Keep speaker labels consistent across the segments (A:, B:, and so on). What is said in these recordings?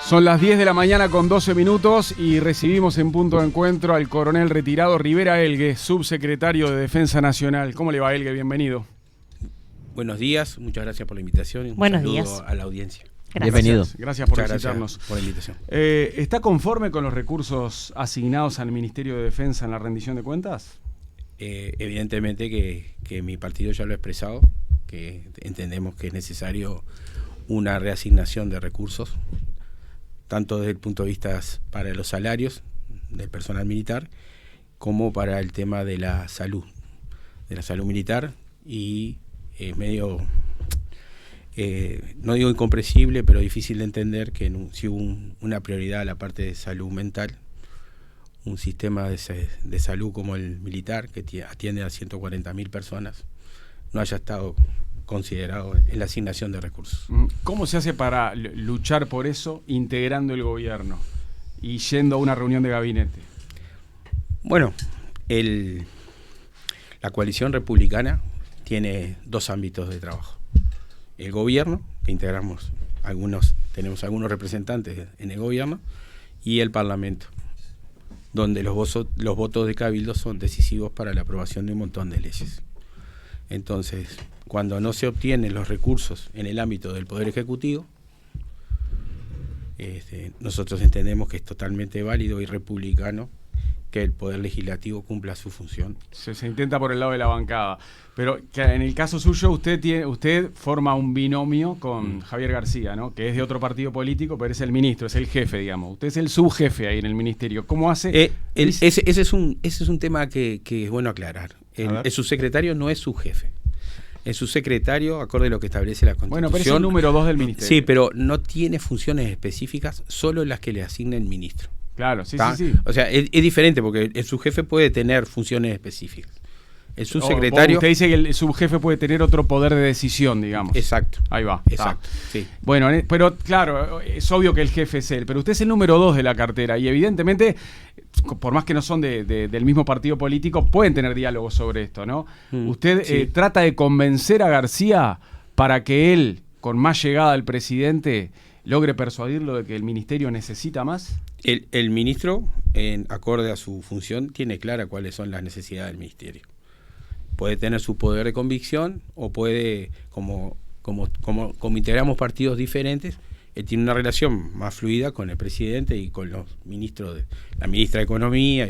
A: Son las 10 de la mañana con 12 minutos y recibimos en punto de encuentro al coronel retirado Rivera Elgue, subsecretario de Defensa Nacional. ¿Cómo le va, Elgue? Bienvenido.
B: Buenos días, muchas gracias por la invitación y un
C: Buenos
B: saludo
C: días
B: a la audiencia.
C: Gracias.
A: Bienvenido. Gracias por
B: Muchas
A: visitarnos.
B: gracias por la invitación.
A: ¿Está conforme con los recursos asignados al Ministerio de Defensa en la rendición de cuentas?
B: Evidentemente que mi partido ya lo ha expresado, que entendemos que es necesario una reasignación de recursos, tanto desde el punto de vista para los salarios del personal militar, como para el tema de la salud militar, y es medio, no digo incomprensible, pero difícil de entender que si hubo una prioridad a la parte de salud mental, un sistema de salud como el militar, que atiende a 140.000 personas, no haya estado considerado en la asignación de recursos.
A: ¿Cómo se hace para luchar por eso integrando el gobierno y yendo a una reunión de gabinete? Bueno,
B: la coalición republicana tiene dos ámbitos de trabajo. El gobierno, que integramos tenemos algunos representantes en el gobierno, y el Parlamento, donde los votos de cabildo son decisivos para la aprobación de un montón de leyes. Entonces, cuando no se obtienen los recursos en el ámbito del Poder Ejecutivo, nosotros entendemos que es totalmente válido y republicano que el Poder Legislativo cumpla su función.
A: Se intenta por el lado de la bancada, pero que en el caso suyo usted forma un binomio con Javier García, ¿no? Que es de otro partido político, pero es el ministro, es el jefe, digamos. Usted es el subjefe ahí en el ministerio. ¿Cómo hace?
B: Ese es un tema que es bueno aclarar. El subsecretario no es su jefe. El subsecretario, acorde a lo que establece la Constitución.
A: Bueno, pero es el número 2 del ministerio.
B: Sí, pero no tiene funciones específicas, solo las que le asigna el ministro.
A: Claro, sí.
B: O sea, es diferente porque el subjefe puede tener funciones específicas. El subsecretario...
A: Usted dice que el subjefe puede tener otro poder de decisión, digamos.
B: Exacto.
A: Ahí va.
B: Exacto, sí.
A: Bueno, pero claro, es obvio que el jefe es él, pero usted es el número 2 de la cartera y evidentemente, por más que no son del mismo partido político, pueden tener diálogos sobre esto, ¿no? Usted trata de convencer a García para que él, con más llegada al presidente, logre persuadirlo de que el ministerio necesita más.
B: El ministro, acorde a su función, tiene clara cuáles son las necesidades del ministerio. Puede tener su poder de convicción o puede, como integramos partidos diferentes, él tiene una relación más fluida con el presidente y con los ministros, la ministra de Economía,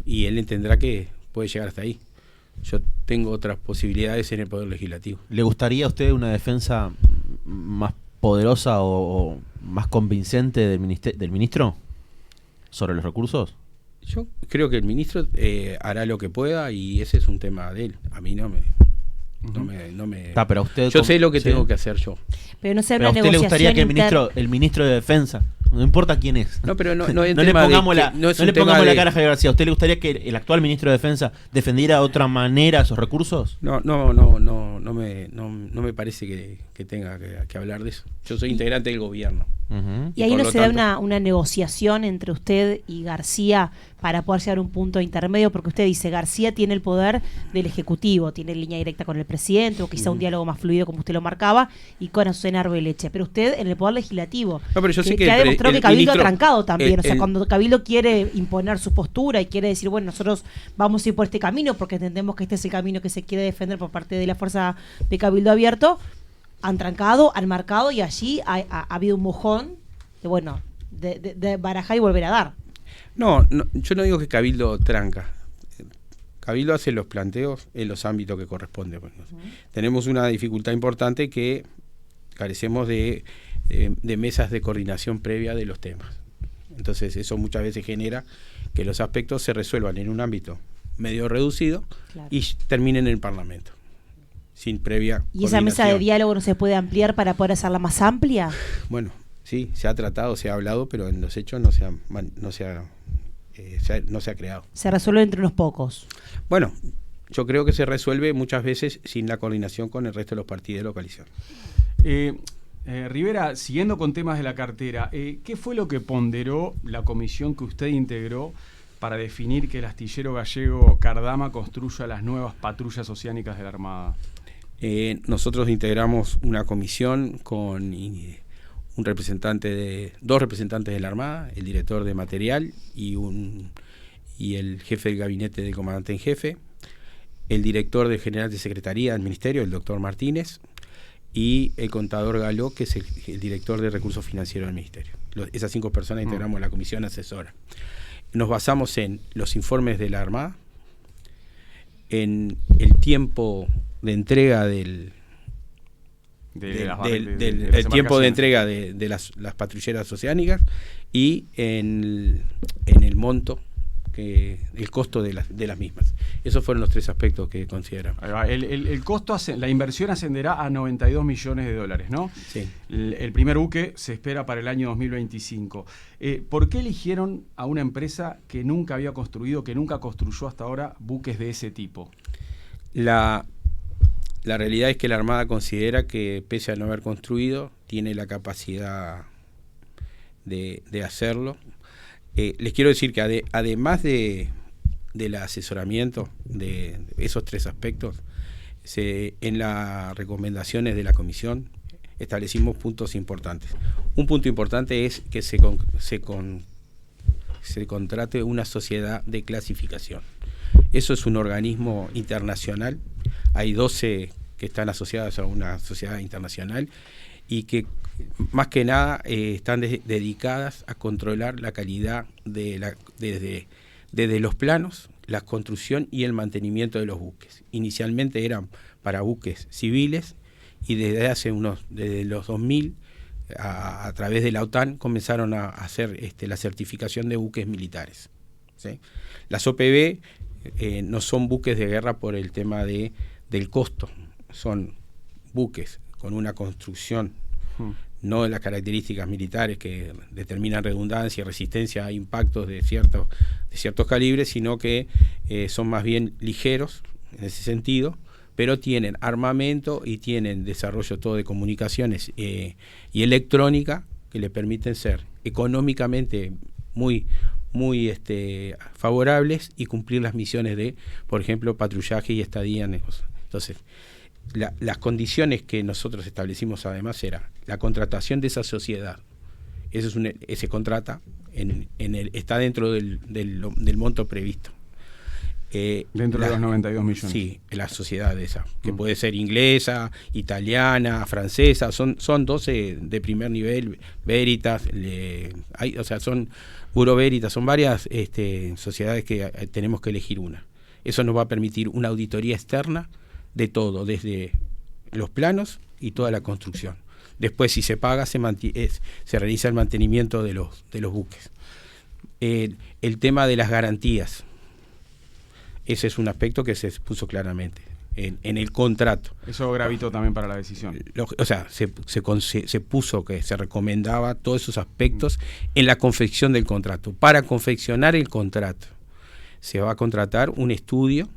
B: y él entenderá que puede llegar hasta ahí. Yo tengo otras posibilidades en el Poder Legislativo.
D: ¿Le gustaría a usted una defensa más poderosa o más convincente del ministro sobre los recursos?
B: Yo creo que el ministro hará lo que pueda y ese es un tema de él. A mí no me...
D: pero usted
B: yo sé lo que tengo que hacer yo.
C: Pero no se
D: ¿Pero a usted le gustaría que el ministro de Defensa, no importa quién es,
B: no
D: le pongamos la cara a Javier García, ¿a usted le gustaría que el actual ministro de Defensa defendiera de otra manera esos recursos?
B: No me parece que tenga que hablar de eso. Yo soy integrante del gobierno.
C: Y ahí no se da una negociación entre usted y García para poder llegar a un punto intermedio, porque usted dice García tiene el poder del Ejecutivo, tiene línea directa con el presidente, o quizá un diálogo más fluido como usted lo marcaba, y con Azucena Arbeleche, pero usted en el poder legislativo,
B: pero yo sé que
C: ha demostrado que Cabildo ha trancado también,
B: o sea,
C: cuando Cabildo quiere imponer su postura y quiere decir, bueno, nosotros vamos a ir por este camino porque entendemos que este es el camino que se quiere defender por parte de la fuerza de Cabildo Abierto, han trancado, han marcado, y allí ha habido un mojón de barajar y volver a dar.
B: No, yo no digo que Cabildo tranca. Cabildo hace los planteos en los ámbitos que corresponden. Tenemos una dificultad importante que carecemos de mesas de coordinación previa de los temas. Entonces eso muchas veces genera que los aspectos se resuelvan en un ámbito medio reducido, claro, y terminen en el Parlamento, sin previa
C: ¿Y esa mesa de diálogo no se puede ampliar para poder hacerla más amplia?
B: Bueno, sí, se ha tratado, se ha hablado, pero en los hechos no se ha creado.
C: Se resuelve entre unos pocos.
B: Bueno, yo creo que se resuelve muchas veces sin la coordinación con el resto de los partidos de la coalición.
A: Rivera, siguiendo con temas de la cartera, ¿qué fue lo que ponderó la comisión que usted integró para definir que el astillero gallego Cardama construya las nuevas patrullas oceánicas de la Armada?
B: Nosotros integramos una comisión con dos representantes de la Armada, el director de material y el jefe del gabinete del comandante en jefe, el director general de Secretaría del Ministerio, el doctor Martínez, y el contador Galó, que es el director de recursos financieros del Ministerio. Esas 5 personas integramos la comisión asesora. Nos basamos en los informes de la Armada, en el tiempo de entrega el tiempo de entrega de las patrulleras oceánicas y en el monto, el costo de las mismas. Esos fueron los 3 aspectos que consideramos.
A: El costo, la inversión ascenderá a $92 millones, ¿no?
B: Sí.
A: El primer buque se espera para el año 2025. ¿Por qué eligieron a una empresa que nunca había construido, que nunca construyó hasta ahora buques de ese tipo?
B: La realidad es que la Armada considera que, pese a no haber construido, tiene la capacidad de hacerlo. Les quiero decir que además del asesoramiento de esos 3 aspectos, en las recomendaciones de la comisión establecimos puntos importantes. Un punto importante es que se contrate una sociedad de clasificación. Eso es un organismo internacional. Hay 12 que están asociadas a una sociedad internacional y que más que nada están dedicadas a controlar la calidad desde los planos, la construcción y el mantenimiento de los buques. Inicialmente eran para buques civiles y desde los 2000 a través de la OTAN comenzaron a hacer la certificación de buques militares, ¿sí? Las OPB no son buques de guerra por el tema del costo, son buques con una construcción no de las características militares que determinan redundancia y resistencia a impactos de ciertos calibres, sino que son más bien ligeros en ese sentido, pero tienen armamento y tienen desarrollo todo de comunicaciones y electrónica que le permiten ser económicamente muy favorables y cumplir las misiones de, por ejemplo, patrullaje y estadía. Entonces, las condiciones que nosotros establecimos además era la contratación de esa sociedad. Ese contrata está dentro del monto previsto.
A: Dentro de los 92 millones.
B: Sí, la sociedad esa, que puede ser inglesa, italiana, francesa, son 12 de primer nivel, Veritas, son Bureau Veritas, son varias sociedades que tenemos que elegir una. Eso nos va a permitir una auditoría externa de todo, desde los planos y toda la construcción. Después, si se paga, se realiza el mantenimiento de los buques. El tema de las garantías, ese es un aspecto que se puso claramente en el contrato.
A: Eso gravitó también para la decisión.
B: Se puso que se recomendaba todos esos aspectos en la confección del contrato. Para confeccionar el contrato se va a contratar un estudio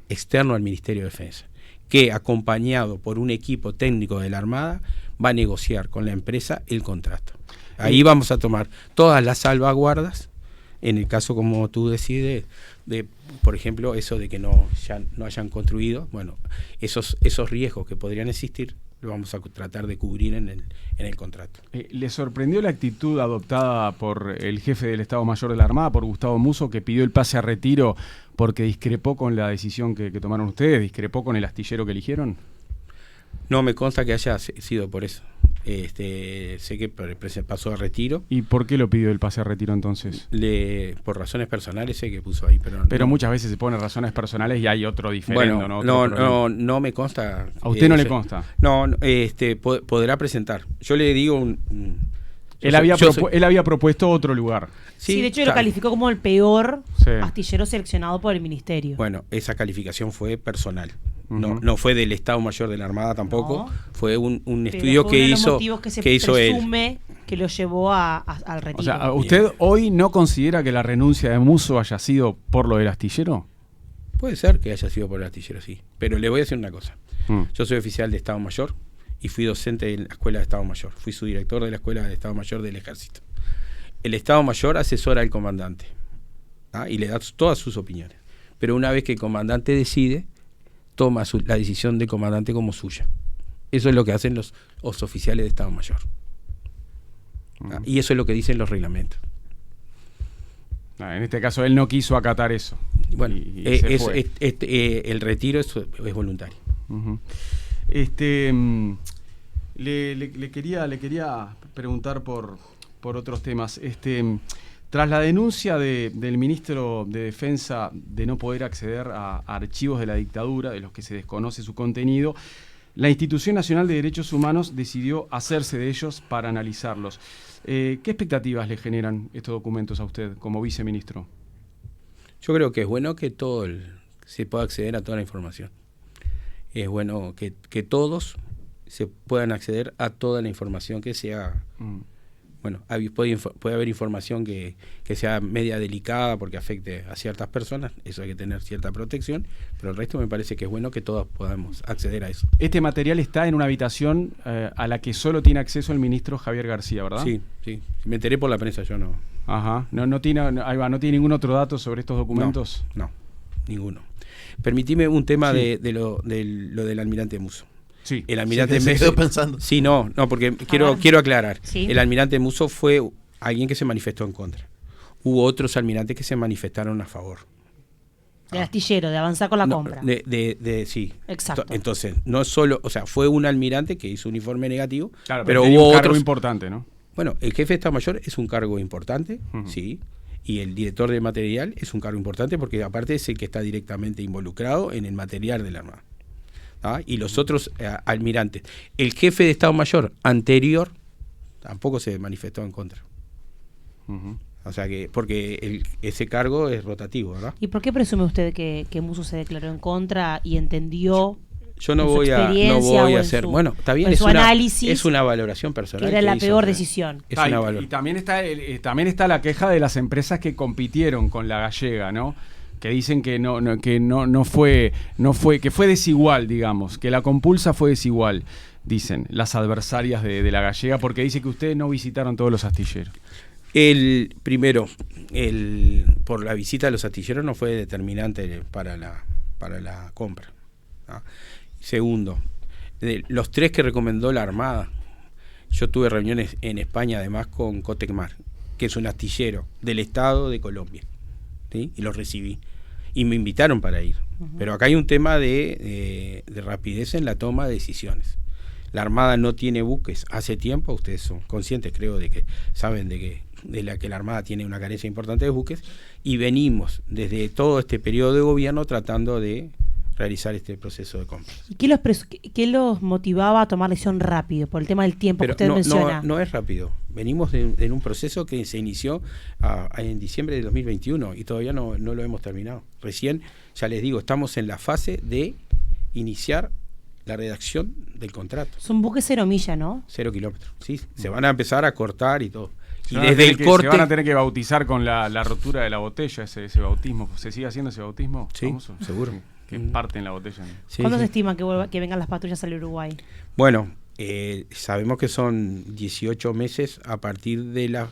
B: externo al Ministerio de Defensa, que acompañado por un equipo técnico de la Armada va a negociar con la empresa el contrato. Ahí vamos a tomar todas las salvaguardas, en el caso como tú decides, por ejemplo, eso de que no hayan construido, bueno, esos riesgos que podrían existir, lo vamos a tratar de cubrir en el contrato.
A: ¿Le sorprendió la actitud adoptada por el jefe del Estado Mayor de la Armada, por Gustavo Musso, que pidió el pase a retiro porque discrepó con la decisión que tomaron ustedes, discrepó con el astillero que eligieron?
B: No me consta que haya sido por eso. Sé que pasó a retiro.
A: ¿Y por qué lo pidió el pase a retiro entonces?
B: Por razones personales sé que puso ahí, pero
A: no. Muchas veces se pone razones personales y hay otro diferente.
B: Bueno, no me consta.
A: ¿A usted no le consta?
B: No, podrá presentar. Yo le digo
A: él había propuesto otro lugar.
C: Sí, de hecho lo calificó como el peor astillero seleccionado por el Ministerio.
B: Bueno, esa calificación fue personal. No fue del Estado Mayor de la Armada tampoco, fue un estudio que hizo él.
C: Que lo llevó al retiro.
A: O sea, ¿usted hoy no considera que la renuncia de Musso haya sido por lo del astillero?
B: Puede ser que haya sido por el astillero, sí. Pero le voy a decir una cosa. Yo soy oficial de Estado Mayor y fui docente en la Escuela de Estado Mayor. Fui su director de la Escuela de Estado Mayor del Ejército. El Estado Mayor asesora al comandante y le da todas sus opiniones. Pero una vez que el comandante decide, toma la decisión del comandante como suya. Eso es lo que hacen los oficiales de Estado Mayor. Y eso es lo que dicen los reglamentos.
A: En este caso él no quiso acatar eso.
B: Bueno,
A: y se fue.
B: El retiro es voluntario.
A: Uh-huh. Le quería preguntar por otros temas. Tras la denuncia del ministro de Defensa de no poder acceder a archivos de la dictadura, de los que se desconoce su contenido, la Institución Nacional de Derechos Humanos decidió hacerse de ellos para analizarlos. ¿Qué expectativas le generan estos documentos a usted como viceministro?
B: Yo creo que es bueno que se pueda acceder a toda la información. Es bueno que todos se puedan acceder a toda la información que sea... Bueno, puede haber información que sea media delicada porque afecte a ciertas personas, eso hay que tener cierta protección, pero el resto me parece que es bueno que todos podamos acceder a eso.
A: Este material está en una habitación a la que solo tiene acceso el ministro Javier García, ¿verdad?
B: Sí, me enteré por la prensa, yo no.
A: Ajá, no tiene ningún otro dato sobre estos documentos.
B: No, ninguno. Permitime un tema de lo del almirante Musso.
A: Sí.
B: El almirante
D: me quedo pensando.
B: Sí, no, porque quiero aclarar.
C: Sí.
B: El almirante Musso fue alguien que se manifestó en contra. Hubo otros almirantes que se manifestaron a favor.
C: Del astillero, de avanzar con la compra.
B: Sí.
C: Exacto.
B: Entonces, no solo, o sea, fue un almirante que hizo un informe negativo,
A: Claro,
B: pero
A: tenía
B: hubo
A: un cargo
B: otros.
A: importante, ¿no?
B: Bueno, el jefe de Estado Mayor es un cargo importante,
A: Uh-huh.
B: sí, y el director de material es un cargo importante porque aparte es el que está directamente involucrado en el material de la Armada. Y los otros almirantes. El jefe de Estado Mayor anterior tampoco se manifestó en contra.
A: Uh-huh.
B: O sea que, porque ese cargo es rotativo, ¿verdad?
C: ¿Y por qué presume usted que Musso se declaró en contra y entendió?
B: Yo no
C: en su
B: voy a
C: experiencia o en
B: hacer.
C: su-
B: Bueno, está bien,
C: en su análisis,
B: es una valoración personal.
C: que era la
B: hizo,
C: peor
B: o sea,
C: decisión.
B: Es
A: Ah,
B: una
A: y
B: valoración.
A: también está la queja de las empresas que compitieron con la gallega, ¿no? Que dicen que no fue, que fue desigual, digamos, que la compulsa fue desigual, dicen las adversarias de la gallega, porque dice que ustedes no visitaron todos los astilleros.
B: Por la visita a los astilleros no fue determinante para la compra. Segundo, los 3 que recomendó la Armada, yo tuve reuniones en España además con Cotecmar, que es un astillero del Estado de Colombia, ¿sí? Y los recibí y me invitaron para ir. Uh-huh. Pero acá hay un tema de rapidez en la toma de decisiones. La Armada no tiene buques hace tiempo, ustedes son conscientes, creo, de que saben que la Armada tiene una carencia importante de buques, y venimos desde todo este periodo de gobierno tratando de realizar este proceso de compra.
C: ¿Y qué los motivaba a tomar decisión rápido? Por el tema del tiempo.
B: Pero
C: que usted menciona.
B: no es rápido. Venimos en un proceso que se inició en diciembre de 2021 y todavía no lo hemos terminado. Recién, ya les digo, estamos en la fase de iniciar la redacción del contrato.
C: Son buques 0 millas, ¿no?
B: 0 kilómetros. Sí, se van a empezar a cortar y todo. Y
A: desde
B: desde el corte...
A: Se van a tener que bautizar con la rotura de la botella, ese bautismo. ¿Se sigue haciendo ese bautismo?
B: Sí,
A: famoso?
B: seguro.
A: Que parten la botella, ¿no?
B: Sí,
C: ¿Cuándo
B: sí.
C: se estima que vengan las patrullas al Uruguay?
B: Bueno, sabemos que son 18 meses a partir de la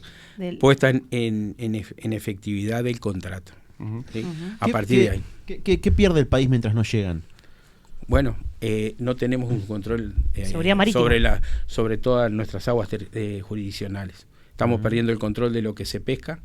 B: puesta en efectividad del contrato.
A: Uh-huh.
B: ¿Sí?
C: Uh-huh.
B: A partir de ahí.
D: ¿Qué pierde el país mientras no llegan?
B: Bueno, no tenemos un control
C: Seguridad marítima.
B: sobre todas nuestras aguas jurisdiccionales. Estamos perdiendo el control de lo que se pesca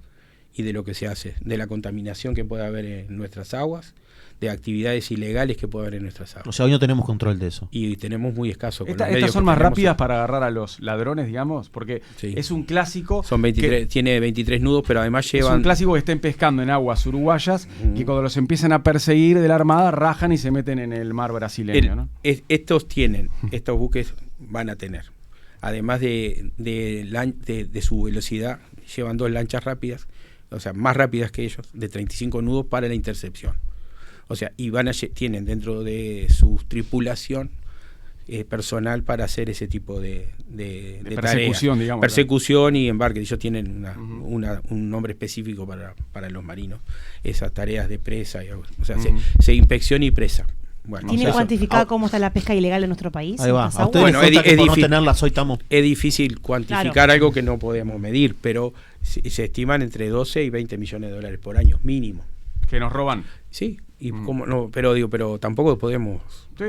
B: y de lo que se hace, de la contaminación que puede haber en nuestras aguas, de actividades ilegales que puede haber en nuestras aguas.
D: O sea, hoy no tenemos control de eso.
B: Y tenemos muy escaso. con los
A: Estas
B: medios
A: son
B: que
A: más
B: tenemos.
A: rápidas para agarrar a los ladrones, digamos, porque
B: Sí.
A: es un clásico.
B: Son 23, tiene 23 nudos, pero además
A: Es
B: llevan...
A: un clásico que estén pescando en aguas uruguayas que cuando los empiezan a perseguir de la Armada rajan y se meten en el mar brasileño, ¿no?
B: Estos buques van a tener, además de su velocidad, llevan 2 lanchas rápidas, o sea, más rápidas que ellos, de 35 nudos para la intercepción. O sea, y tienen dentro de su tripulación personal para hacer ese tipo de
A: persecución,
B: tareas.
A: digamos.
B: Persecución y embarque. Ellos tienen un nombre específico para los marinos. Esas tareas de presa. O sea, se inspecciona y presa. Bueno,
C: ¿Tiene
B: eso-
C: cuantificado cómo está la pesca ilegal en nuestro país?
D: Ahí va.
C: ¿En estas
D: A ustedes
C: aguas?
B: Bueno,
D: les cuesta
B: es
D: que por no
B: difícil.
D: tenerlas hoy estamos...
B: Es difícil cuantificar
C: Claro.
B: algo que no podemos medir, pero se estiman entre 12 y 20 millones de dólares por año, mínimo.
A: Que nos roban.
B: Sí, Y cómo no, pero tampoco podemos.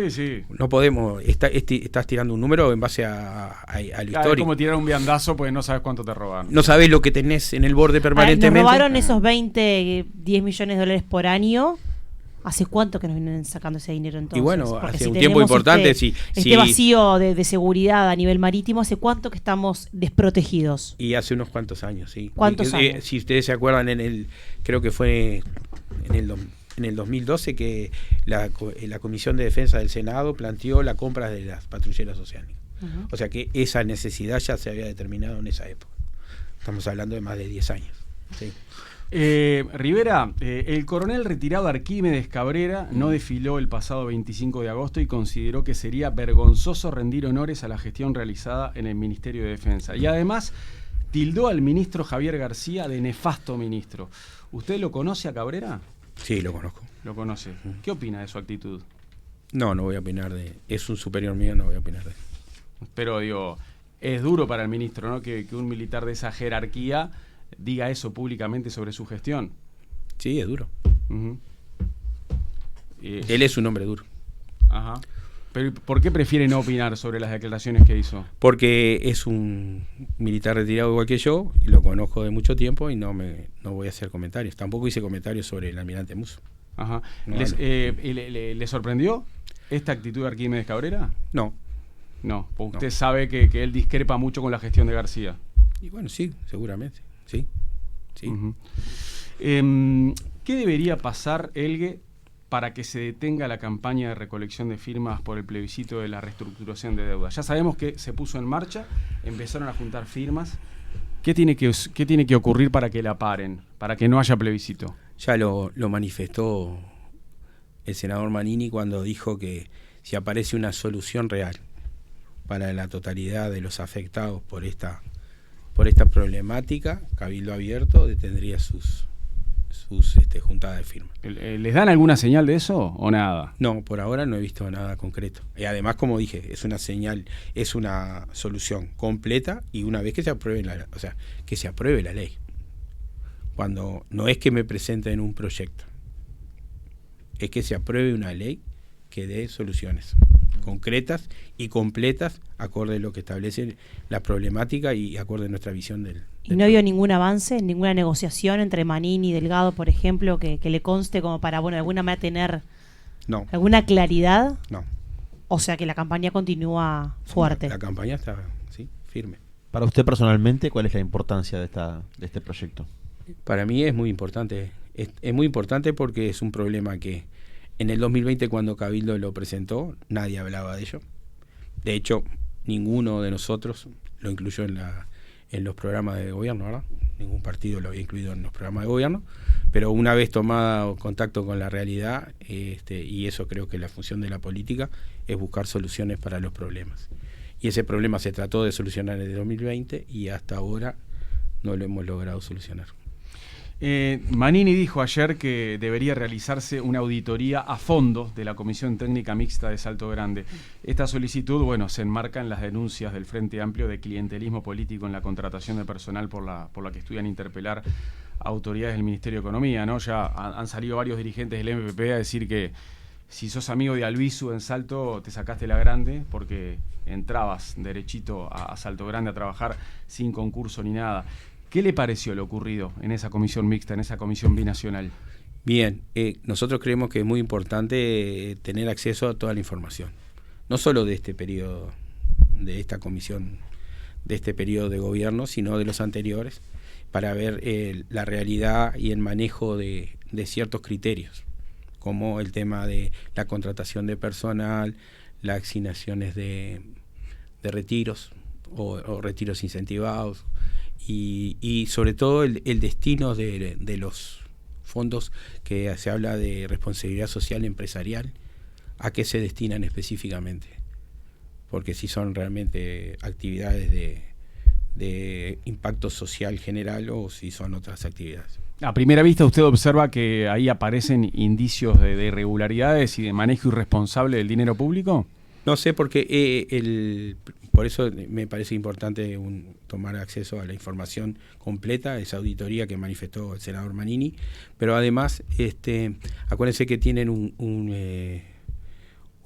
A: Sí.
B: No podemos. Estás tirando un número en base a la historia.
A: Es como tirar un viandazo porque no sabes cuánto te roban.
B: No sabes lo que tenés en el borde permanentemente.
C: Nos robaron esos 10 millones de dólares por año. ¿Hace cuánto que nos vienen sacando ese dinero entonces?
B: Y bueno,
C: Porque
B: hace
C: si
B: un tiempo importante.
C: Este vacío de seguridad a nivel marítimo, ¿hace cuánto que estamos desprotegidos?
B: Y hace unos cuantos años, sí.
C: ¿Cuántos años?
B: Si ustedes se acuerdan, creo que fue en el 2012 que la Comisión de Defensa del Senado planteó la compra de las patrulleras oceánicas. Uh-huh. O sea que esa necesidad ya se había determinado en esa época. Estamos hablando de más de 10 años. Sí.
A: Rivera, el coronel retirado Arquímedes Cabrera no desfiló el pasado 25 de agosto y consideró que sería vergonzoso rendir honores a la gestión realizada en el Ministerio de Defensa. Y además tildó al ministro Javier García de nefasto ministro. ¿Usted lo conoce a Cabrera?
B: Sí, lo conozco.
A: ¿Lo conoce? ¿Qué opina de su actitud?
B: No voy a opinar es un superior mío, no voy a opinar de él.
A: Pero digo, es duro para el ministro, ¿no? Que un militar de esa jerarquía diga eso públicamente sobre su gestión.
B: Sí, es duro.
A: Uh-huh.
B: Él es un hombre duro.
A: Ajá. Pero ¿por qué prefiere no opinar sobre las declaraciones que hizo?
B: Porque es un militar retirado igual que yo, y lo conozco de mucho tiempo y no voy a hacer comentarios. Tampoco hice comentarios sobre el almirante Musso.
A: Ajá. ¿Le sorprendió esta actitud de Arquímedes Cabrera?
B: No.
A: No, porque usted sabe que él discrepa mucho con la gestión de García.
B: Y bueno, sí, seguramente. Sí.
A: Uh-huh. ¿Qué debería pasar, Elgue, para que se detenga la campaña de recolección de firmas por el plebiscito de la reestructuración de deuda? Ya sabemos que se puso en marcha, empezaron a juntar firmas. ¿Qué tiene que ocurrir para que la paren, para que no haya plebiscito?
B: Ya lo manifestó el senador Manini cuando dijo que si aparece una solución real para la totalidad de los afectados por esta problemática, Cabildo Abierto detendría sus juntadas de firmas.
A: ¿Les dan alguna señal de eso o nada?
B: No, por ahora no he visto nada concreto. Y además, como dije, es una señal, es una solución completa y una vez que se apruebe que se apruebe la ley. Cuando no es que me presenten un proyecto, es que se apruebe una ley que dé soluciones concretas y completas acorde a lo que establece la problemática y acorde a nuestra visión del
C: ¿Y no vio ningún avance, ninguna negociación entre Manini y Delgado, por ejemplo, que le conste como para, de alguna manera tener alguna claridad?
B: No.
C: O sea que la campaña continúa fuerte.
B: La campaña está, firme.
D: Para usted personalmente, ¿cuál es la importancia de este proyecto?
B: Para mí es muy importante. Es muy importante porque es un problema que en el 2020, cuando Cabildo lo presentó, nadie hablaba de ello. De hecho, ninguno de nosotros lo incluyó en los programas de gobierno, ¿verdad? Ningún partido lo había incluido en los programas de gobierno. Pero una vez tomado contacto con la realidad, y eso creo que la función de la política, es buscar soluciones para los problemas. Y ese problema se trató de solucionar en el 2020 y hasta ahora no lo hemos logrado solucionar.
A: Manini dijo ayer que debería realizarse una auditoría a fondo de la Comisión Técnica Mixta de Salto Grande. Esta solicitud, se enmarca en las denuncias del Frente Amplio de clientelismo político en la contratación de personal por la que estudian interpelar a autoridades del Ministerio de Economía, ¿no? Ya han salido varios dirigentes del MPP a decir que si sos amigo de Albizu en Salto, te sacaste la grande porque entrabas derechito a Salto Grande a trabajar sin concurso ni nada. ¿Qué le pareció lo ocurrido en esa comisión mixta, en esa comisión binacional?
B: Bien, nosotros creemos que es muy importante tener acceso a toda la información, no solo de este periodo, de esta comisión, de este periodo de gobierno, sino de los anteriores, para ver la realidad y el manejo de ciertos criterios, como el tema de la contratación de personal, las asignaciones de retiros o retiros incentivados, y sobre todo el destino de los fondos que se habla de responsabilidad social empresarial, a qué se destinan específicamente, porque si son realmente actividades de impacto social general o si son otras actividades.
A: A primera vista usted observa que ahí aparecen indicios de irregularidades y de manejo irresponsable del dinero público.
B: No sé, porque por eso me parece importante tomar acceso a la información completa, esa auditoría que manifestó el senador Manini, pero además acuérdense que tienen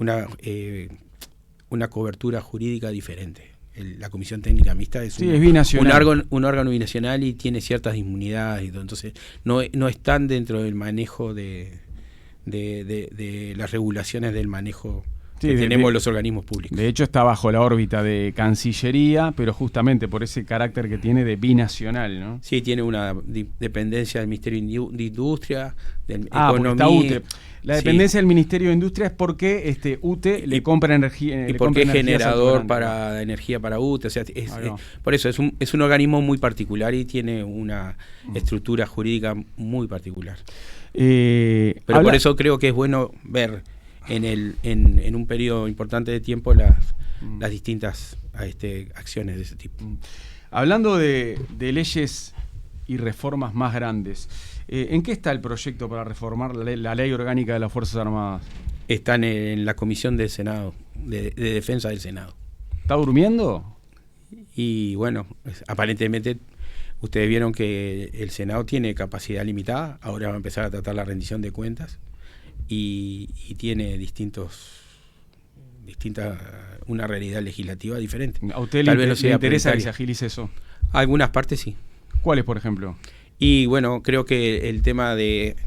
B: una cobertura jurídica diferente. La Comisión Técnica Mixta es un órgano binacional y tiene ciertas inmunidades, entonces no están dentro del manejo de las regulaciones del manejo que tenemos los organismos públicos.
A: De hecho está bajo la órbita de Cancillería, pero justamente por ese carácter que tiene de binacional, ¿no?
B: Sí, tiene una dependencia del Ministerio de Industria, de
A: Economía. Está UTE. La dependencia del Ministerio de Industria es porque UTE le compra energía.
B: Y porque es generador para energía para UTE. O sea, por eso es un organismo muy particular y tiene una estructura jurídica muy particular. Pero por eso creo que es bueno ver en un periodo importante de tiempo las distintas acciones de ese tipo.
A: Hablando de leyes y reformas más grandes, ¿en qué está el proyecto para reformar la ley orgánica de las Fuerzas Armadas?
B: Están en la Comisión del Senado, de Defensa del Senado.
A: ¿Está durmiendo?
B: Y bueno, aparentemente ustedes vieron que el Senado tiene capacidad limitada, ahora va a empezar a tratar la rendición de cuentas y tiene una realidad legislativa diferente.
A: ¿A usted le interesa que se agilice eso?
B: Algunas partes sí.
A: ¿Cuáles, por ejemplo?
B: Y bueno, creo que el tema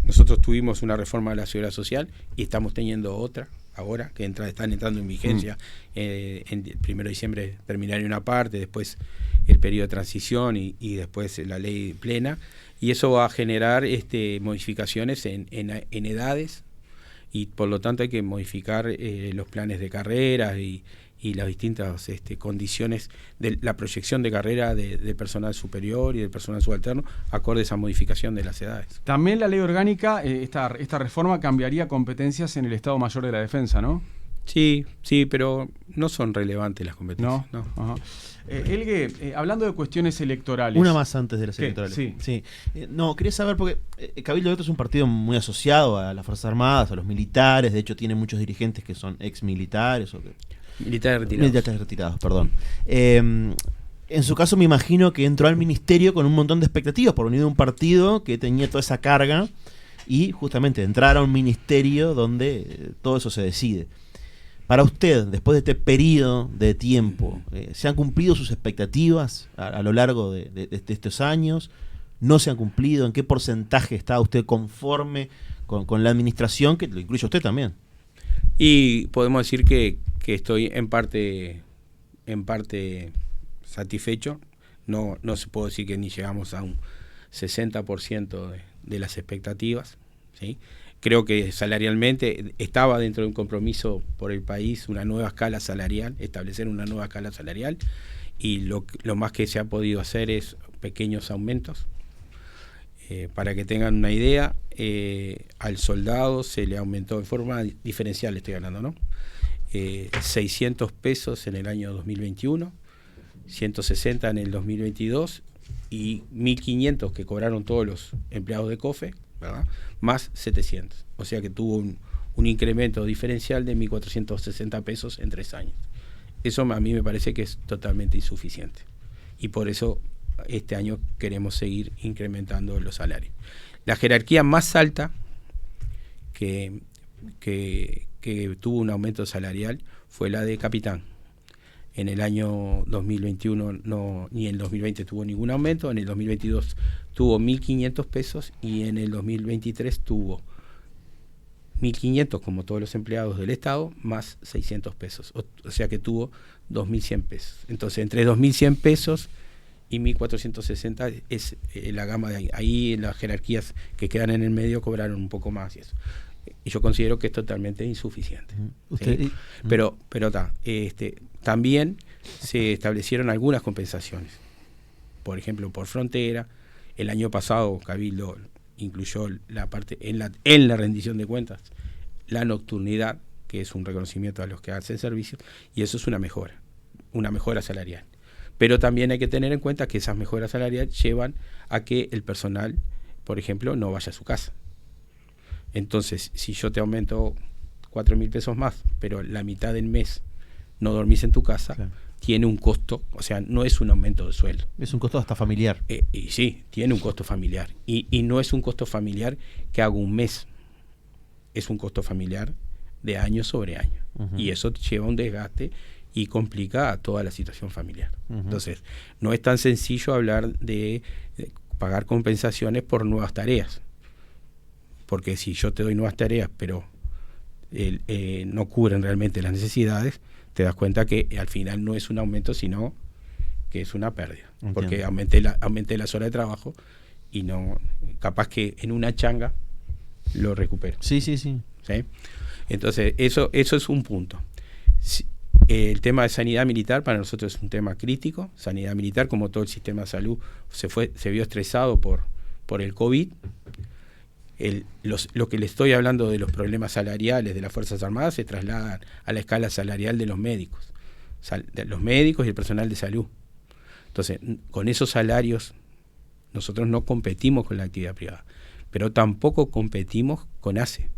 B: nosotros tuvimos una reforma de la Seguridad Social y estamos teniendo otra ahora, que están entrando en vigencia. En el 1 de diciembre terminaría una parte, después el periodo de transición y después la ley plena. Y eso va a generar modificaciones en edades y por lo tanto hay que modificar los planes de carreras y las distintas condiciones de la proyección de carrera de personal superior y del personal subalterno acorde a esa modificación de las edades.
A: También la ley orgánica, esta reforma cambiaría competencias en el Estado Mayor de la Defensa, ¿no?
B: Sí, pero no son relevantes las competencias.
A: No. Ajá. Elgue, hablando de cuestiones electorales.
D: Una más antes de las electorales.
A: Sí.
D: No, quería saber, porque Cabildo Abierto es un partido muy asociado a las Fuerzas Armadas, a los militares, de hecho tiene muchos dirigentes que son ex militares o que... Militares retirados, perdón. En su caso me imagino que entró al ministerio con un montón de expectativas por venir de un partido que tenía toda esa carga y justamente entrar a un ministerio donde todo eso se decide. Para usted, después de este periodo de tiempo, ¿se han cumplido sus expectativas a lo largo de estos años? ¿No se han cumplido? ¿En qué porcentaje está usted conforme con la administración, que lo incluye usted también?
B: Y podemos decir que estoy en parte satisfecho. No se puede decir que ni llegamos a un 60% de las expectativas, ¿sí? Creo que salarialmente estaba dentro de un compromiso por el país, una nueva escala salarial, establecer una nueva escala salarial, y lo más que se ha podido hacer es pequeños aumentos. Para que tengan una idea, al soldado se le aumentó en forma diferencial, estoy hablando, ¿no? 600 pesos en el año 2021, 160 en el 2022 y 1.500 que cobraron todos los empleados de COFE, ¿verdad? Más 700. O sea que tuvo un incremento diferencial de 1.460 pesos en 3 años. Eso a mí me parece que es totalmente insuficiente. Y por eso este año queremos seguir incrementando los salarios. La jerarquía más alta que tuvo un aumento salarial fue la de capitán. En el año 2021 ni en el 2020 tuvo ningún aumento, en el 2022 tuvo 1.500 pesos y en el 2023 tuvo 1.500 como todos los empleados del Estado, más 600 pesos. O sea que tuvo 2.100 pesos. Entonces, entre 2.100 pesos y 1.460 es la gama de ahí en las jerarquías que quedan en el medio cobraron un poco más y eso. Y yo considero que es totalmente insuficiente. ¿Sí? Pero también se establecieron algunas compensaciones. Por ejemplo, por frontera, el año pasado Cabildo incluyó la parte en la rendición de cuentas, la nocturnidad, que es un reconocimiento a los que hacen servicios, y eso es una mejora salarial. Pero también hay que tener en cuenta que esas mejoras salariales llevan a que el personal, por ejemplo, no vaya a su casa. Entonces, si yo te aumento 4.000 pesos más, pero la mitad del mes no dormís en tu casa, claro, tiene un costo, o sea, no es un aumento de sueldo.
D: Es un costo hasta familiar.
B: Y sí, tiene un costo familiar. Y no es un costo familiar que haga un mes. Es un costo familiar de año sobre año. Y eso lleva un desgaste y complica a toda la situación familiar. Entonces, no es tan sencillo hablar de pagar compensaciones por nuevas tareas. Porque si yo te doy nuevas tareas, pero no cubren realmente las necesidades, te das cuenta que al final no es un aumento, sino que es una pérdida. Entiendo. Porque aumenté las horas de trabajo y no, capaz que en una changa lo recupero.
D: Sí.
B: ¿Sí? Entonces, eso es un punto. El tema de sanidad militar para nosotros es un tema crítico. Sanidad militar, como todo el sistema de salud, se vio estresado por el COVID. Lo que le estoy hablando de los problemas salariales de las Fuerzas Armadas se trasladan a la escala salarial de los médicos. De los médicos y el personal de salud. Entonces, con esos salarios, nosotros no competimos con la actividad privada, pero tampoco competimos con ACE.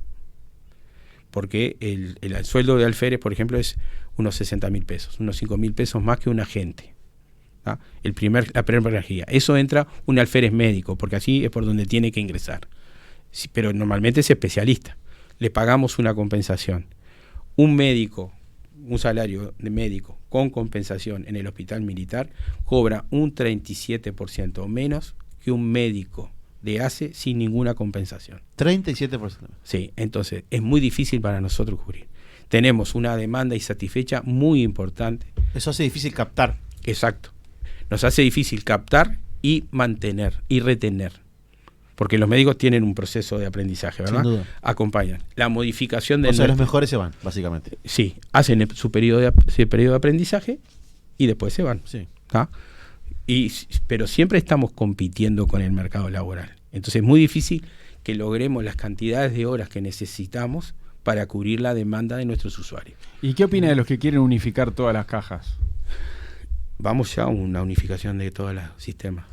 B: Porque el sueldo de alférez, por ejemplo, es unos 60.000 pesos, unos 5.000 pesos más que un agente. ¿Ah? La primera energía. Eso entra un alférez médico, porque así es por donde tiene que ingresar. Sí, pero normalmente es especialista. Le pagamos una compensación. Un médico, un salario de médico con compensación en el hospital militar, cobra un 37% menos que un médico de ACE sin ninguna compensación.
D: 37%.
B: Sí, entonces es muy difícil para nosotros cubrir. Tenemos una demanda insatisfecha muy importante.
D: Eso hace difícil captar.
B: Exacto. Nos hace difícil captar y mantener y retener. Porque los médicos tienen un proceso de aprendizaje, ¿verdad?
D: Sin duda.
B: Acompañan. La modificación de...
D: O sea, los mejores se van, básicamente.
B: Sí, hacen su periodo de aprendizaje y después se van.
D: Sí.
B: ¿Ah? Pero siempre estamos compitiendo con el mercado laboral. Entonces es muy difícil que logremos las cantidades de horas que necesitamos para cubrir la demanda de nuestros usuarios.
A: ¿Y qué opina de los que quieren unificar todas las cajas?
B: Vamos ya a una unificación de todos los sistemas.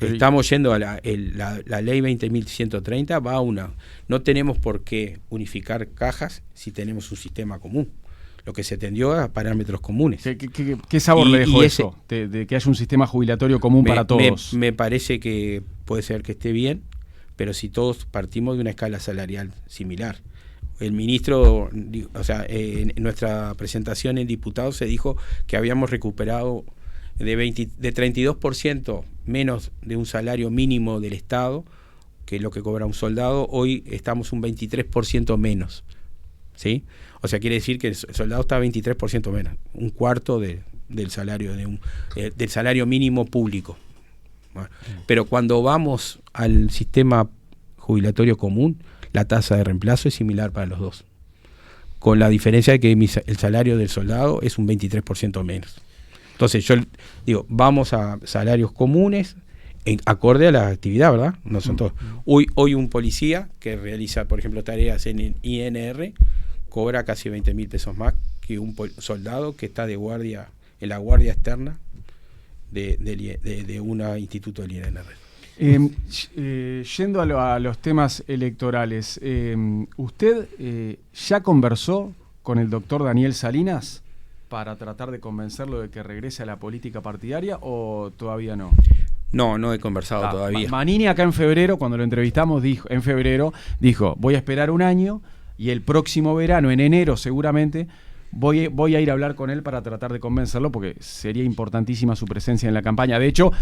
B: Estamos yendo a la ley 20.130, va a una. No tenemos por qué unificar cajas si tenemos un sistema común. Lo que se tendió a parámetros comunes.
A: ¿Qué sabor le dejó eso? De que haya un sistema jubilatorio común para todos.
B: Me parece que puede ser que esté bien, pero si todos partimos de una escala salarial similar. El ministro, en nuestra presentación en diputados se dijo que habíamos recuperado de 32% menos de un salario mínimo del Estado, que es lo que cobra un soldado. Hoy estamos un 23% menos. ¿Sí? O sea, quiere decir que el soldado está 23% menos, un cuarto del salario del salario mínimo público. Bueno, pero cuando vamos al sistema jubilatorio común, la tasa de reemplazo es similar para los dos, con la diferencia de que el salario del soldado es un 23% menos. Entonces yo digo, vamos a salarios comunes acorde a la actividad, ¿verdad? No son todos. Hoy un policía que realiza, por ejemplo, tareas en el INR cobra casi 20.000 pesos más que un soldado que está de guardia en la guardia externa de un instituto del INR.
A: Yendo a los temas electorales, ¿usted ya conversó con el doctor Daniel Salinas para tratar de convencerlo de que regrese a la política partidaria o todavía no?
B: No he conversado todavía.
A: Manini acá en febrero, cuando lo entrevistamos, dijo, voy a esperar un año y el próximo verano, en enero seguramente, voy a ir a hablar con él para tratar de convencerlo porque sería importantísima su presencia en la campaña. De hecho,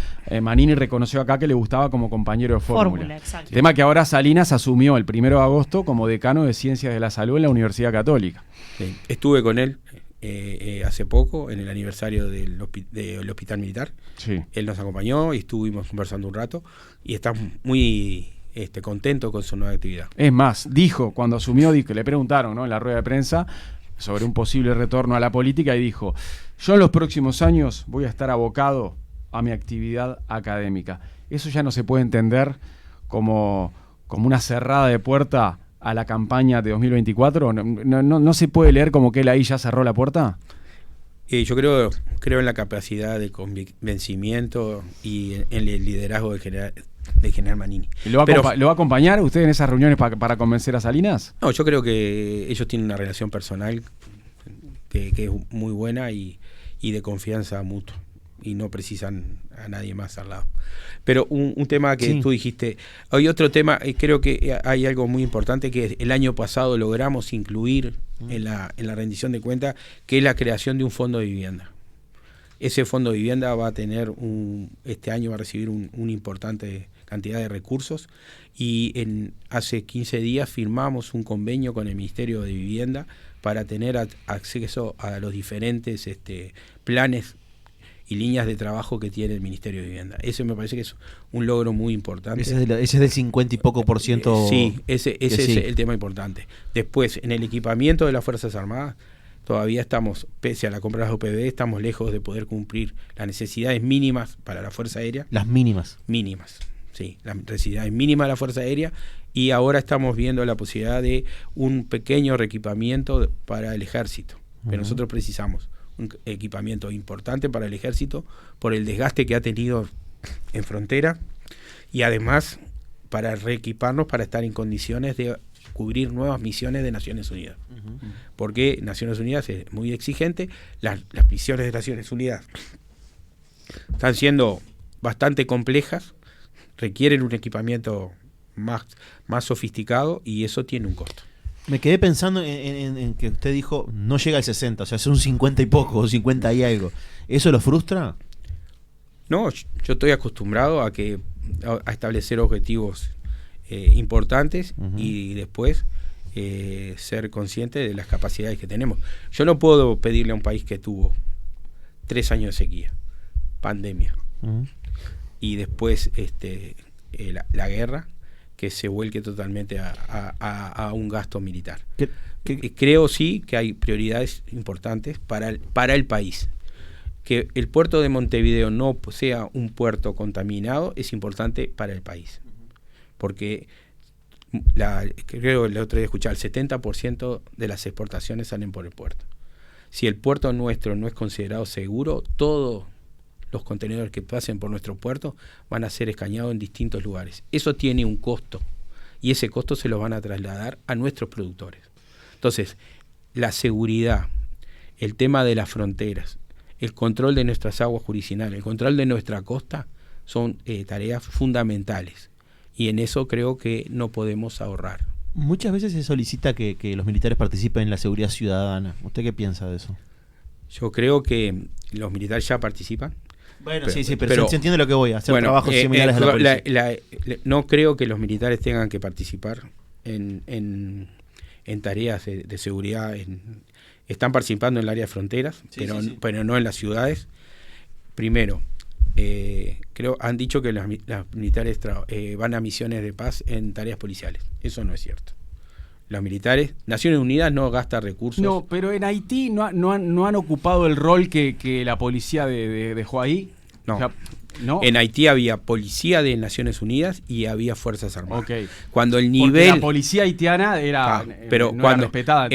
A: Manini reconoció acá que le gustaba como compañero de fórmula.
C: Exacto.
A: El tema que ahora Salinas asumió el 1 de agosto como decano de Ciencias de la Salud en la Universidad Católica.
B: Sí. Estuve con él hace poco en el aniversario del Hospital Militar.
A: Sí.
B: Él nos acompañó y estuvimos conversando un rato y está muy contento con su nueva actividad.
A: Es más, cuando asumió, le preguntaron, ¿no?, en la rueda de prensa sobre un posible retorno a la política y dijo, yo en los próximos años voy a estar abocado a mi actividad académica. Eso ya no se puede entender como una cerrada de puerta a la campaña de 2024. ¿No se puede leer como que él ahí ya cerró la puerta?
B: Yo creo en la capacidad de convencimiento y en el liderazgo del general Manini.
A: ¿Lo va a acompañar usted en esas reuniones para convencer a Salinas?
B: No, yo creo que ellos tienen una relación personal que es muy buena y y de confianza mutua, y no precisan a nadie más al lado. Pero un tema que tú dijiste, hay otro tema, creo que hay algo muy importante que el año pasado logramos incluir en la rendición de cuentas, que es la creación de un fondo de vivienda. Ese fondo de vivienda va a tener este año va a recibir una importante cantidad de recursos, y hace 15 días firmamos un convenio con el Ministerio de Vivienda para tener acceso a los diferentes planes y líneas de trabajo que tiene el Ministerio de Vivienda. Eso me parece que es un logro muy importante.
D: Ese es del 50 y poco por ciento.
B: Sí, ese es el tema importante. Después, en el equipamiento de las Fuerzas Armadas, todavía estamos, pese a la compra de las OPB, estamos lejos de poder cumplir las necesidades mínimas para la Fuerza Aérea.
D: Las mínimas.
B: Mínimas, sí, las necesidades mínimas de la Fuerza Aérea, y ahora estamos viendo la posibilidad de un pequeño reequipamiento para el Ejército. Pero nosotros precisamos un equipamiento importante para el Ejército por el desgaste que ha tenido en frontera, y además para reequiparnos para estar en condiciones de cubrir nuevas misiones de Naciones Unidas. Porque Naciones Unidas es muy exigente, las misiones de Naciones Unidas están siendo bastante complejas, requieren un equipamiento más sofisticado, y eso tiene un costo.
D: Me quedé pensando en que usted dijo no llega al 60, o sea, es un 50 y poco, o 50 y algo. ¿Eso lo frustra?
B: No, yo estoy acostumbrado a establecer objetivos importantes y después ser consciente de las capacidades que tenemos. Yo no puedo pedirle a un país que tuvo 3 años de sequía, pandemia, y después la guerra, que se vuelque totalmente a un gasto militar. Creo sí que hay prioridades importantes para el país. Que el puerto de Montevideo no sea un puerto contaminado es importante para el país. Porque creo el otro día escuchaba, el 70% de las exportaciones salen por el puerto. Si el puerto nuestro no es considerado seguro, todos los contenedores que pasen por nuestro puerto van a ser escañados en distintos lugares. Eso tiene un costo, y ese costo se lo van a trasladar a nuestros productores. Entonces, la seguridad, el tema de las fronteras, el control de nuestras aguas jurisdiccionales, el control de nuestra costa, son tareas fundamentales, y en eso creo que no podemos ahorrar.
D: Muchas veces se solicita que los militares participen en la seguridad ciudadana. ¿Usted qué piensa de eso?
B: Yo creo que los militares ya participan.
D: Bueno, pero se entiende lo que voy a hacer, trabajos similares a la policía.
B: No creo que los militares tengan que participar en tareas de seguridad. Están participando en el área de fronteras, pero no en las ciudades. Primero, han dicho que los militares van a misiones de paz en tareas policiales. Eso no es cierto. Los militares, Naciones Unidas no gasta recursos.
A: No, pero en Haití no han ocupado el rol que la policía dejó ahí.
B: No.
A: O sea, ¿no?
B: En Haití había policía de Naciones Unidas y había Fuerzas Armadas.
A: Okay.
B: Cuando el
A: porque
B: nivel,
A: la policía haitiana era,
B: pero
A: no
B: cuando,
A: era respetada.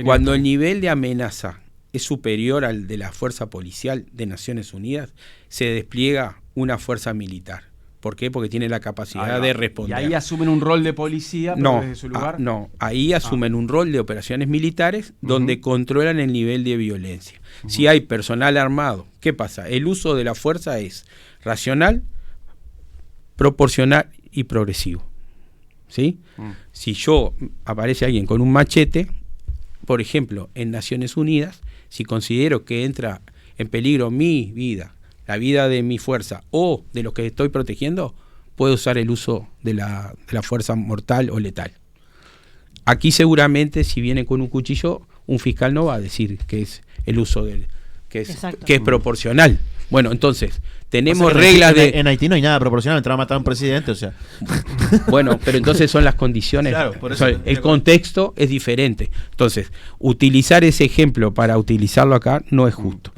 B: Cuando el nivel de amenaza es superior al de la fuerza policial de Naciones Unidas, se despliega una fuerza militar. ¿Por qué? Porque tiene la capacidad de responder.
A: ¿Y ahí asumen un rol de policía desde su lugar?
B: No, ahí asumen un rol de operaciones militares donde controlan el nivel de violencia. Si hay personal armado, ¿qué pasa? El uso de la fuerza es racional, proporcional y progresivo. ¿Sí? Si aparece alguien con un machete, por ejemplo, en Naciones Unidas, si considero que entra en peligro mi vida, la vida de mi fuerza o de los que estoy protegiendo, puedo usar el uso de la fuerza mortal o letal. Aquí seguramente, si viene con un cuchillo, un fiscal no va a decir que es el uso que es proporcional. Bueno, entonces, tenemos reglas
D: en Haití no hay nada proporcional, entraba a matar a un presidente, o sea.
B: Bueno, pero entonces son las condiciones.
D: Claro, por eso
B: el contexto es diferente. Entonces, utilizar ese ejemplo para utilizarlo acá no es justo.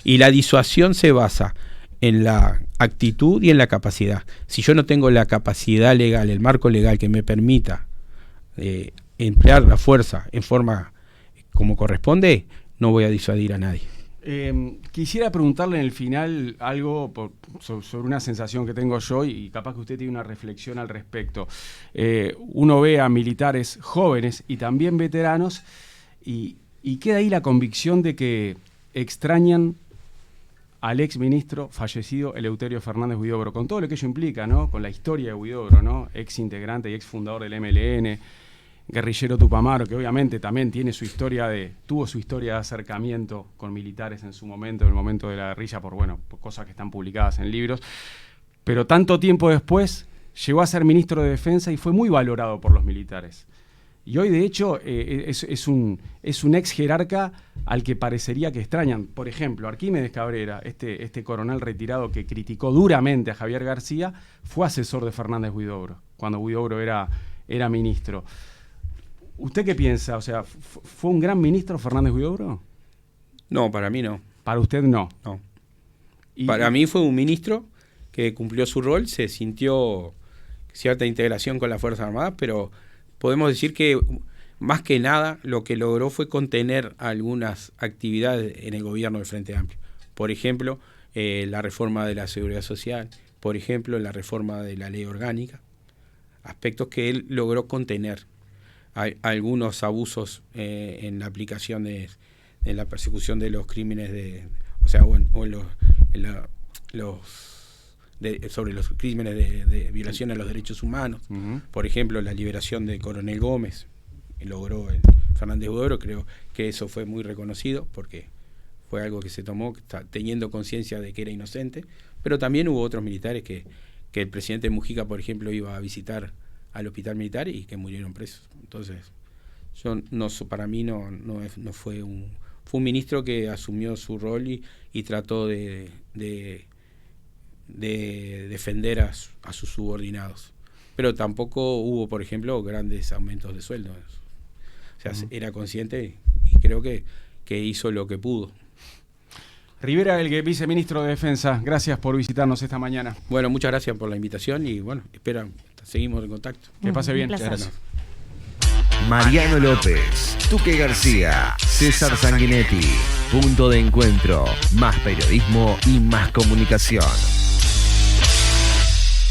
B: Y la disuasión se basa en la actitud y en la capacidad. Si yo no tengo la capacidad legal, el marco legal que me permita emplear la fuerza en forma como corresponde, no voy a disuadir a nadie.
A: Quisiera preguntarle en el final algo sobre una sensación que tengo yo, y capaz que usted tiene una reflexión al respecto. Uno ve a militares jóvenes y también veteranos, y queda ahí la convicción de que extrañan al ex ministro fallecido Eleuterio Fernández Huidobro, con todo lo que ello implica, ¿no? Con la historia de Huidobro, ¿no? Ex integrante y ex fundador del MLN, guerrillero tupamaro, que obviamente también tuvo su historia de acercamiento con militares en su momento, en el momento de la guerrilla, por cosas que están publicadas en libros. Pero tanto tiempo después llegó a ser ministro de Defensa y fue muy valorado por los militares. Y hoy, de hecho, es un ex jerarca al que parecería que extrañan. Por ejemplo, Arquímedes Cabrera, este coronel retirado que criticó duramente a Javier García, fue asesor de Fernández Huidobro, cuando Huidobro era ministro. ¿Usted qué piensa? O sea, ¿fue un gran ministro Fernández Huidobro?
B: No, para mí no.
A: ¿Para usted no?
B: No. Para mí fue un ministro que cumplió su rol, se sintió cierta integración con las Fuerzas Armadas, pero podemos decir que más que nada lo que logró fue contener algunas actividades en el gobierno del Frente Amplio. Por ejemplo, la reforma de la Seguridad Social, por ejemplo, la reforma de la Ley Orgánica, aspectos que él logró contener. Hay algunos abusos en la aplicación en la persecución de los crímenes sobre los crímenes de violación a los derechos humanos. Uh-huh. Por ejemplo, la liberación del coronel Gómez, que logró Fernández Huidobro. Creo que eso fue muy reconocido porque fue algo que se tomó teniendo conciencia de que era inocente, pero también hubo otros militares que el presidente Mujica, por ejemplo, iba a visitar al hospital militar y que murieron presos. Entonces, para mí no fue un ministro que asumió su rol y trató de defender a sus subordinados. Pero tampoco hubo, por ejemplo, grandes aumentos de sueldo. O sea, era consciente y creo que hizo lo que pudo.
A: Rivera Elgue, viceministro de Defensa, gracias por visitarnos esta mañana.
B: Bueno, muchas gracias por la invitación y seguimos en contacto.
A: Que pase bien.
C: Muchas gracias.
E: Mariano López, Tuque García, César Sanguinetti. Punto de encuentro. Más periodismo y más comunicación.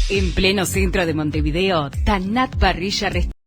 F: En pleno centro de Montevideo, Tanat Parrilla Restaurante.